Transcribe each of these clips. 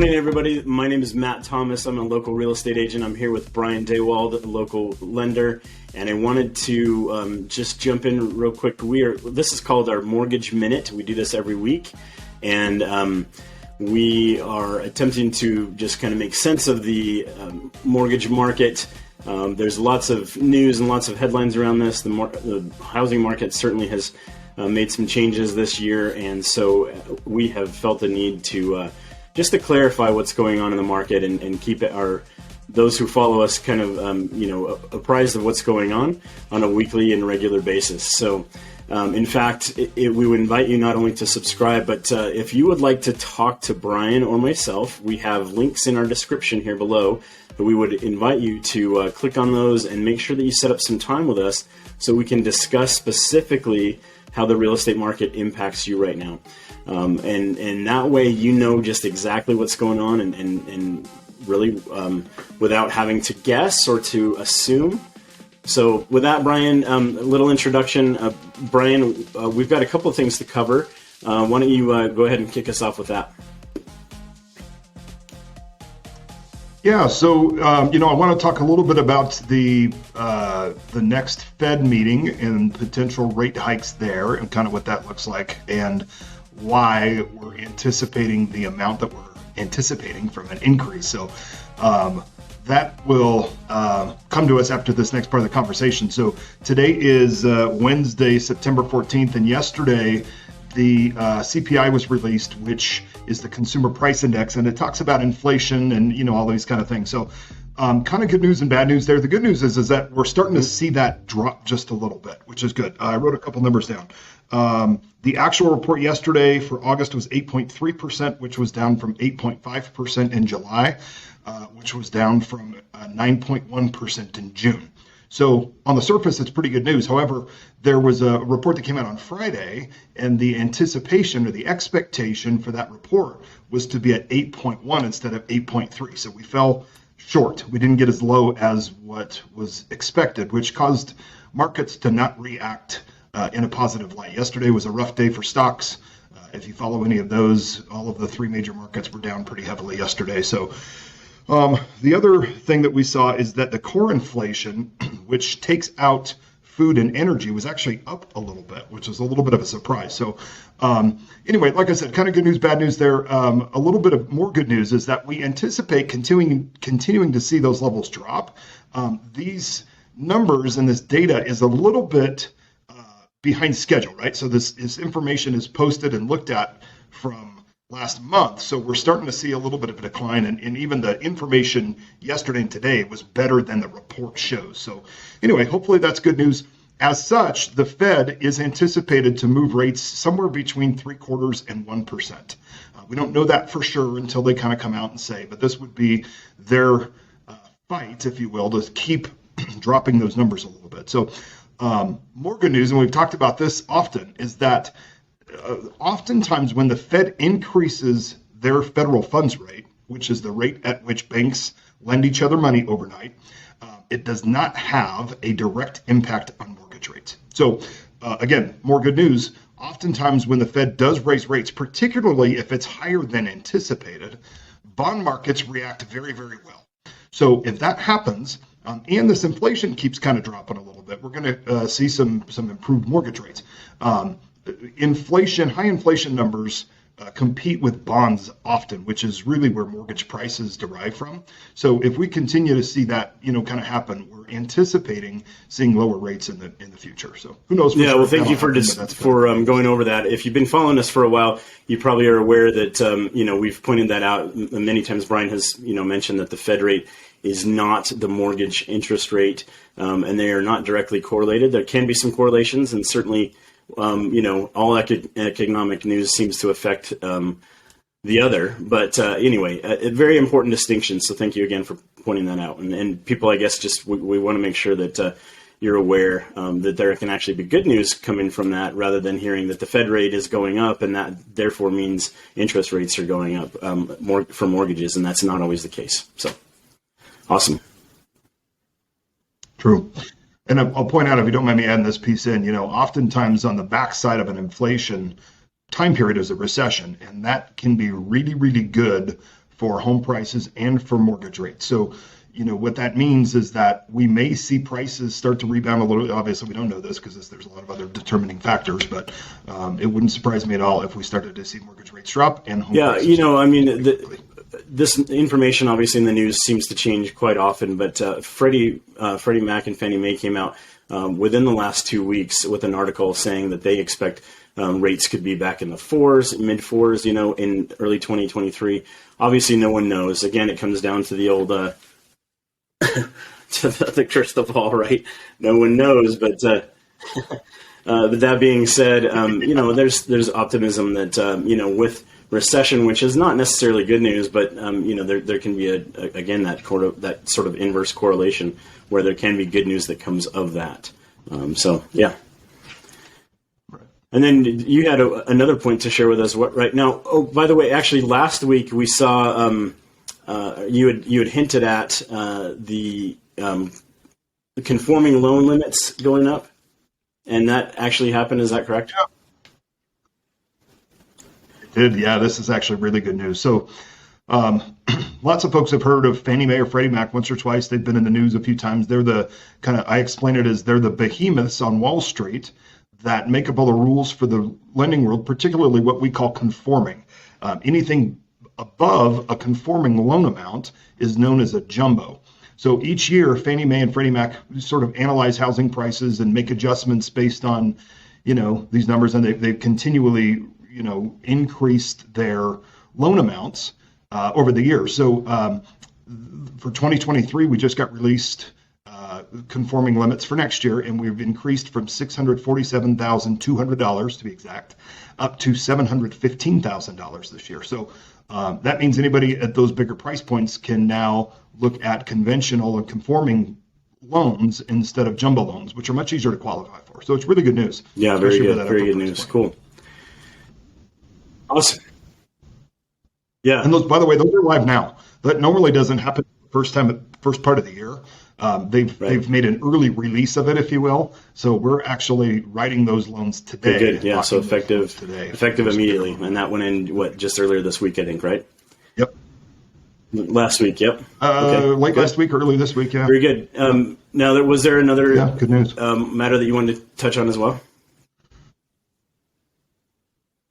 morning, everybody. My name is Matt Thomas. I'm a local real estate agent. I'm here with Brian Dewald, a local lender, and I wanted to just jump in real quick. This is called our Mortgage Minute. We do this every week, and we are attempting to just kind of make sense of the mortgage market. There's lots of news and lots of headlines around this. The housing market certainly has made some changes this year, and so we have felt the need to just to clarify what's going on in the market and keep those who follow us kind of apprised of what's going on a weekly and regular basis. So in fact, we would invite you not only to subscribe, but if you would like to talk to Brian or myself, we have links in our description here below. But we would invite you to click on those and make sure that you set up some time with us so we can discuss specifically how the real estate market impacts you right now. And that way you know just exactly what's going on and really without having to guess or to assume. So with that, Brian, a little introduction. Brian, we've got a couple of things to cover. Why don't you go ahead and kick us off with that? Yeah, so I want to talk a little bit about the next Fed meeting and potential rate hikes there, and kind of what that looks like, and why we're anticipating the amount that we're anticipating from an increase. So that will come to us after this next part of the conversation. So today is Wednesday, September 14th, and yesterday the CPI was released, which is the Consumer Price Index, and it talks about inflation and all these kind of things. So kind of good news and bad news there. The good news is that we're starting to see that drop just a little bit, which is good. I wrote a couple numbers down. The actual report yesterday for August was 8.3%, which was down from 8.5% in July, which was down from 9.1% in June. So on the surface, it's pretty good news. However, there was a report that came out on Friday, and the anticipation or the expectation for that report was to be at 8.1 instead of 8.3. So we fell short. We didn't get as low as what was expected, which caused markets to not react in a positive light. Yesterday was a rough day for stocks. If you follow any of those, all of the three major markets were down pretty heavily yesterday. So the other thing that we saw is that the core inflation, which takes out food and energy, was actually up a little bit, which is a little bit of a surprise. So anyway, like I said, kind of good news, bad news there. A little bit of more good news is that we anticipate continuing to see those levels drop. These numbers and this data is a little bit behind schedule, right? So this information is posted and looked at from last month. So we're starting to see a little bit of a decline, and even the information yesterday and today was better than the report shows. So anyway, hopefully that's good news. As such, the Fed is anticipated to move rates somewhere between 0.75% and 1%. We don't know that for sure until they kind of come out and say, but this would be their fight, if you will, to keep dropping those numbers a little bit. So more good news, and we've talked about this often, is that oftentimes when the Fed increases their federal funds rate, which is the rate at which banks lend each other money overnight, it does not have a direct impact on mortgage rates. So again, more good news. Oftentimes when the Fed does raise rates, particularly if it's higher than anticipated, bond markets react very, very well. So if that happens, and this inflation keeps kind of dropping a little bit, we're going to see some improved mortgage rates. High inflation numbers compete with bonds often, which is really where mortgage prices derive from. So if we continue to see that, kind of happen, we're anticipating seeing lower rates in the future. So who knows? Yeah, well, thank you for going over that. If you've been following us for a while, you probably are aware that we've pointed that out many times. Brian has mentioned that the Fed rate is not the mortgage interest rate, and they are not directly correlated. There can be some correlations, and certainly all economic news seems to affect the other. But anyway, a very important distinction. So thank you again for pointing that out. And people, I guess, just we want to make sure that you're aware that there can actually be good news coming from that, rather than hearing that the Fed rate is going up and that therefore means interest rates are going up more for mortgages, and that's not always the case. So awesome. True. And I'll point out, if you don't mind me adding this piece in, oftentimes on the backside of an inflation time period is a recession, and that can be really, really good for home prices and for mortgage rates. So, what that means is that we may see prices start to rebound a little. Obviously, we don't know this because there's a lot of other determining factors, but it wouldn't surprise me at all if we started to see mortgage rates drop and home prices. This information obviously in the news seems to change quite often, but Freddie Mac and Fannie Mae came out within the last 2 weeks with an article saying that they expect rates could be back in the mid fours, in early 2023. Obviously, no one knows. Again, it comes down to the old to the crystal ball, right? No one knows, but but that being said, there's optimism that with recession, which is not necessarily good news, but there can be that sort of inverse correlation where there can be good news that comes of that. Yeah. And then you had another point to share with us right now. Oh, by the way, actually, last week we saw you had hinted at the conforming loan limits going up, and that actually happened. Is that correct? Yeah. It did. Yeah, this is actually really good news. So, lots of folks have heard of Fannie Mae or Freddie Mac once or twice. They've been in the news a few times. They're the I explain it as they're the behemoths on Wall Street that make up all the rules for the lending world, particularly what we call conforming. Anything above a conforming loan amount is known as a jumbo. So each year, Fannie Mae and Freddie Mac sort of analyze housing prices and make adjustments based on, these numbers, and they've continually, increased their loan amounts over the years. So for 2023, we just got released conforming limits for next year, and we've increased from $647,200 to be exact, up to $715,000 this year. So that means anybody at those bigger price points can now look at conventional and conforming loans instead of jumbo loans, which are much easier to qualify for. So it's really good news. Yeah, very good. Very good news. Cool. Awesome. Yeah. And those, by the way, those are live now. That normally doesn't happen first part of the year. They've made an early release of it, if you will. So we're actually writing those loans today. Good. Yeah. So effective immediately. And that went in just earlier this week, I think, right? Yep. Last week. Yep. Late last week, early this week. Yeah. Very good. Now, was there another good news matter that you wanted to touch on as well?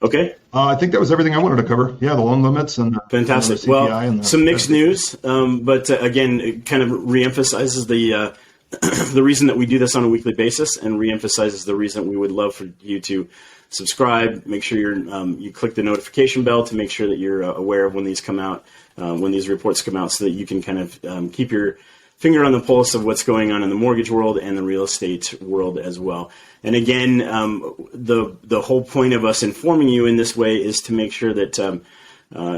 Okay. I think that was everything I wanted to cover. Yeah, the loan limits and fantastic. The CPI and some mixed news, but again, it kind of reemphasizes the reason that we do this on a weekly basis, and reemphasizes the reason we would love for you to subscribe. Make sure you click the notification bell to make sure that you're aware of when these come out, when these reports come out, so that you can kind of keep your finger on the pulse of what's going on in the mortgage world and the real estate world as well. And again, the whole point of us informing you in this way is to make sure that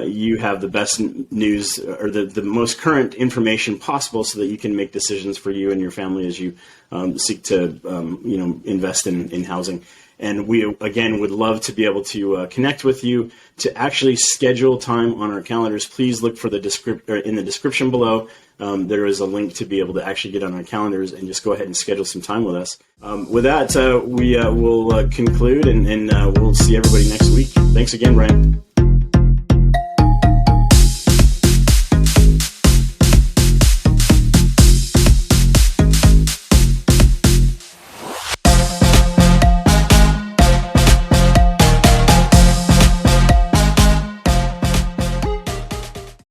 you have the best news or the most current information possible, so that you can make decisions for you and your family as you seek to invest in housing. And we, again, would love to be able to connect with you to actually schedule time on our calendars. Please look for in the description below. There is a link to be able to actually get on our calendars and just go ahead and schedule some time with us. With that, we will conclude, and we'll see everybody next week. Thanks again, Brian.